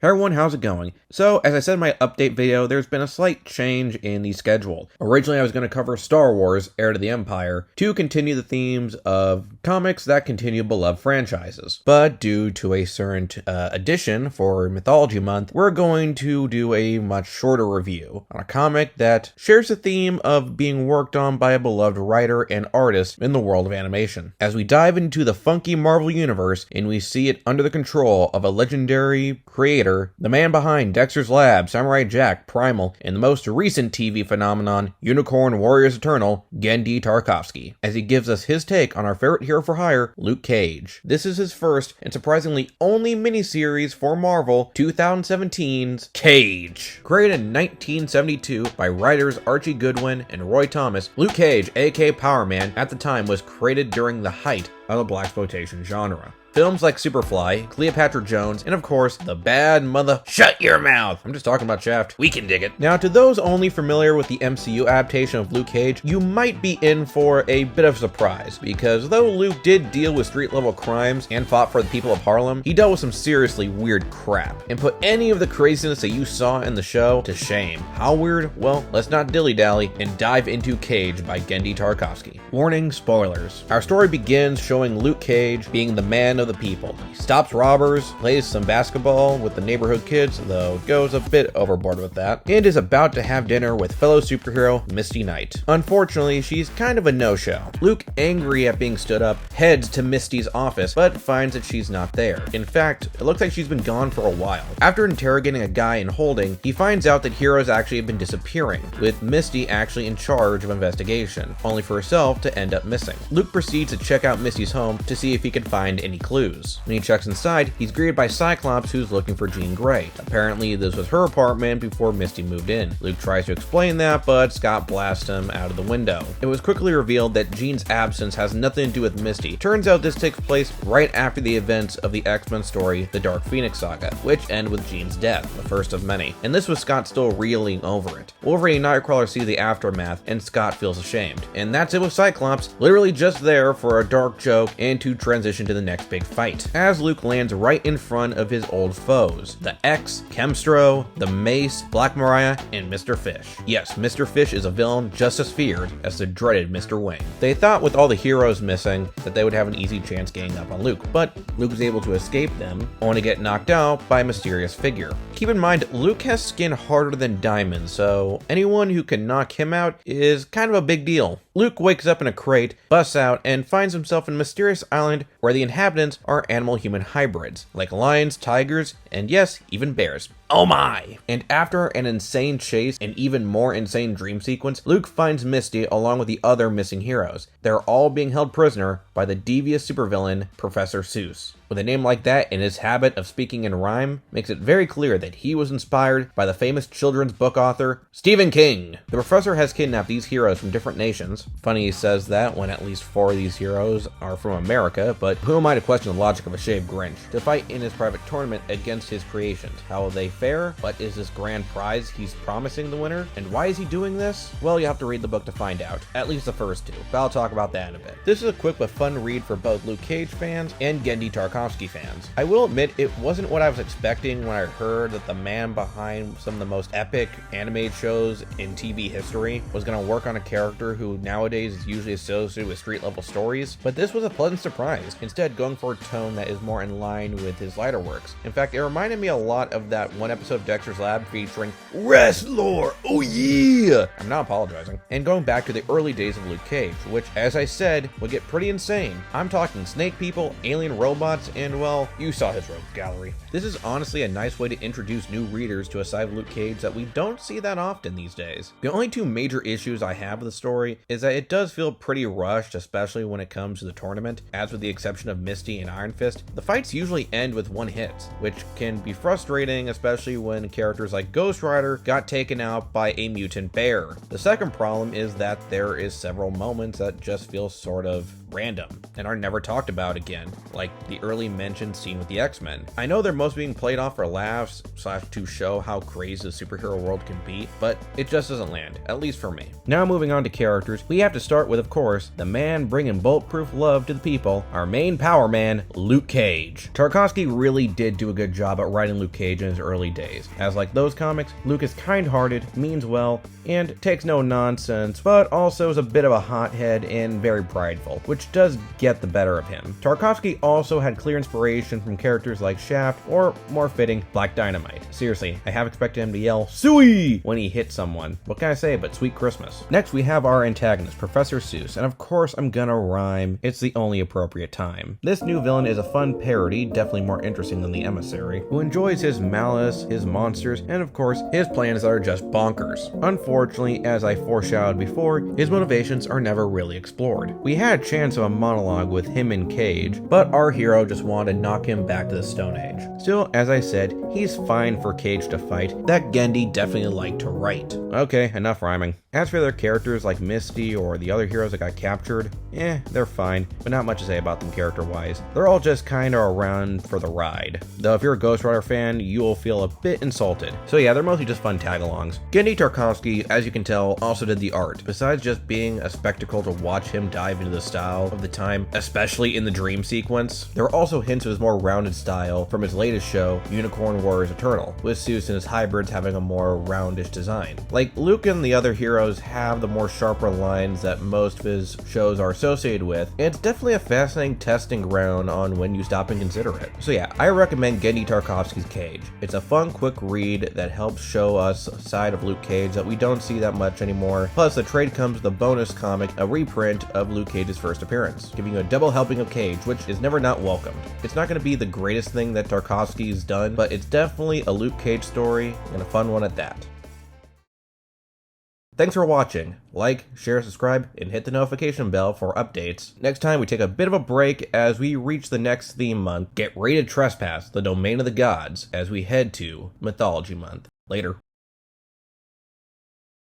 Hey everyone, how's it going? So, as I said in my update video, there's been a slight change in the schedule. Originally, I was going to cover Star Wars, Heir to the Empire, to continue the themes of comics that continue beloved franchises. But due to a certain addition for Mythology Month, we're going to do a much shorter review on a comic that shares the theme of being worked on by a beloved writer and artist in the world of animation. As we dive into the funky Marvel universe, and we see it under the control of a legendary creator, the man behind Dexter's Lab, Samurai Jack, Primal, and the most recent TV phenomenon, Unicorn Warriors Eternal, Genndy Taratakovsky, as he gives us his take on our favorite hero for hire, Luke Cage. This is his first and surprisingly only miniseries for Marvel 2017's Cage. Created in 1972 by writers Archie Goodwin and Roy Thomas, Luke Cage, aka Power Man, at the time was created during the height of the blaxploitation genre. Films like Superfly, Cleopatra Jones, and of course, the bad mother— Shut your mouth! I'm just talking about Shaft. We can dig it. Now, to those only familiar with the MCU adaptation of Luke Cage, you might be in for a bit of a surprise, because though Luke did deal with street-level crimes and fought for the people of Harlem, he dealt with some seriously weird crap, and put any of the craziness that you saw in the show to shame. How weird? Well, let's not dilly-dally and dive into Cage by Genndy Taratakovsky. Warning, spoilers. Our story begins showing Luke Cage being the man of the people. He stops robbers, plays some basketball with the neighborhood kids, though goes a bit overboard with that, and is about to have dinner with fellow superhero Misty Knight. Unfortunately, she's kind of a no-show. Luke, angry at being stood up, heads to Misty's office, but finds that she's not there. In fact, it looks like she's been gone for a while. After interrogating a guy in holding, he finds out that heroes actually have been disappearing, with Misty actually in charge of investigation, only for herself to end up missing. Luke proceeds to check out Misty's home to see if he can find any clues. When he checks inside, he's greeted by Cyclops, who's looking for Jean Grey. Apparently, this was her apartment before Misty moved in. Luke tries to explain that, but Scott blasts him out of the window. It was quickly revealed that Jean's absence has nothing to do with Misty. Turns out this takes place right after the events of the X-Men story, The Dark Phoenix Saga, which end with Jean's death, the first of many. And this was Scott still reeling over it. Wolverine and Nightcrawler see the aftermath, and Scott feels ashamed. And that's it with Cyclops, literally just there for a dark joke and to transition to the next big fight, as Luke lands right in front of his old foes, the X, Chemstro, the Mace, Black Mariah, and Mr. Fish. Yes, Mr. Fish is a villain just as feared as the dreaded Mr. Wing. They thought with all the heroes missing that they would have an easy chance ganging up on Luke, but Luke is able to escape them, only to get knocked out by a mysterious figure. Keep in mind, Luke has skin harder than diamonds, so anyone who can knock him out is kind of a big deal. Luke wakes up in a crate, busts out, and finds himself in a mysterious island where the inhabitants are animal-human hybrids, like lions, tigers, and yes, even bears. Oh my! And after an insane chase and even more insane dream sequence, Luke finds Misty along with the other missing heroes. They're all being held prisoner by the devious supervillain, Professor Seuss. With a name like that and his habit of speaking in rhyme, makes it very clear that he was inspired by the famous children's book author, Stephen King. The professor has kidnapped these heroes from different nations. Funny he says that when at least 4 of these heroes are from America, but who am I to question the logic of a shaved Grinch? To fight in his private tournament against his creations. How will they fare? What is this grand prize he's promising the winner? And why is he doing this? Well, you have to read the book to find out. At least the first 2, but I'll talk about that in a bit. This is a quick but fun read for both Luke Cage fans and Genndy Taratakovsky fans. I will admit it wasn't what I was expecting when I heard that the man behind some of the most epic animated shows in TV history was going to work on a character who nowadays is usually associated with street level stories, but this was a pleasant surprise, instead going for a tone that is more in line with his lighter works. In fact, it reminded me a lot of that one episode of Dexter's Lab featuring Wrestler, oh yeah! I'm not apologizing. And going back to the early days of Luke Cage, which, as I said, would get pretty insane. I'm talking snake people, alien robots, and well, you saw his rogues gallery. This is honestly a nice way to introduce new readers to a side of Luke Cage that we don't see that often these days. The only 2 major issues I have with the story is that it does feel pretty rushed, especially when it comes to the tournament, as with the exception of Misty and Iron Fist. The fights usually end with one hit, which can be frustrating, especially especially when characters like Ghost Rider got taken out by a mutant bear. The second problem is that there is several moments that just feel sort of random and are never talked about again, like the early mentioned scene with the X-Men. I know they're mostly being played off for laughs / to show how crazy the superhero world can be, but it just doesn't land, at least for me. Now moving on to characters, we have to start with, of course, the man bringing bulletproof love to the people, our main power man, Luke Cage. Taratakovsky really did do a good job at writing Luke Cage in his early days, as like those comics, Luke is kind-hearted, means well, and takes no nonsense, but also is a bit of a hothead and very prideful, which does get the better of him. Taratakovsky also had clear inspiration from characters like Shaft, or more fitting, Black Dynamite. Seriously, I have expected him to yell "Suey" when he hit someone. What can I say but sweet Christmas? Next we have our antagonist, Professor Seuss, and of course I'm gonna rhyme. It's the only appropriate time. This new villain is a fun parody, definitely more interesting than the emissary, who enjoys his malice, his monsters, and of course his plans that are just bonkers. Unfortunately, as I foreshadowed before, his motivations are never really explored. We had a chance of a monologue with him and Cage, but our hero just wanted to knock him back to the Stone Age. Still, as I said, he's fine for Cage to fight. That Genndy definitely liked to write. Okay, enough rhyming. As for their characters like Misty or the other heroes that got captured, they're fine, but not much to say about them character-wise. They're all just kinda around for the ride. Though if you're a Ghost Rider fan, you'll feel a bit insulted. So yeah, they're mostly just fun tag-alongs. Genndy Taratakovsky, as you can tell, also did the art. Besides just being a spectacle to watch him dive into the style of the time, especially in the dream sequence, there are also hints of his more rounded style from his latest show, Unicorn Warriors Eternal, with Seuss and his hybrids having a more roundish design. Like, Luke and the other heroes have the more sharper lines that most of his shows are associated with, and it's definitely a fascinating testing ground on when you stop and consider it. So yeah, I recommend Genndy Taratakovsky's Cage. It's a fun, quick read that helps show us a side of Luke Cage that we don't see that much anymore. Plus, the trade comes with a bonus comic, a reprint of Luke Cage's first appearance, giving you a double helping of Cage, which is never not welcomed. It's not going to be the greatest thing that Taratakovsky's done, but it's definitely a Luke Cage story, and a fun one at that. Thanks for watching. Like, share, subscribe, and hit the notification bell for updates. Next time we take a bit of a break as we reach the next theme month. Get ready to trespass the domain of the gods as we head to Mythology Month. Later.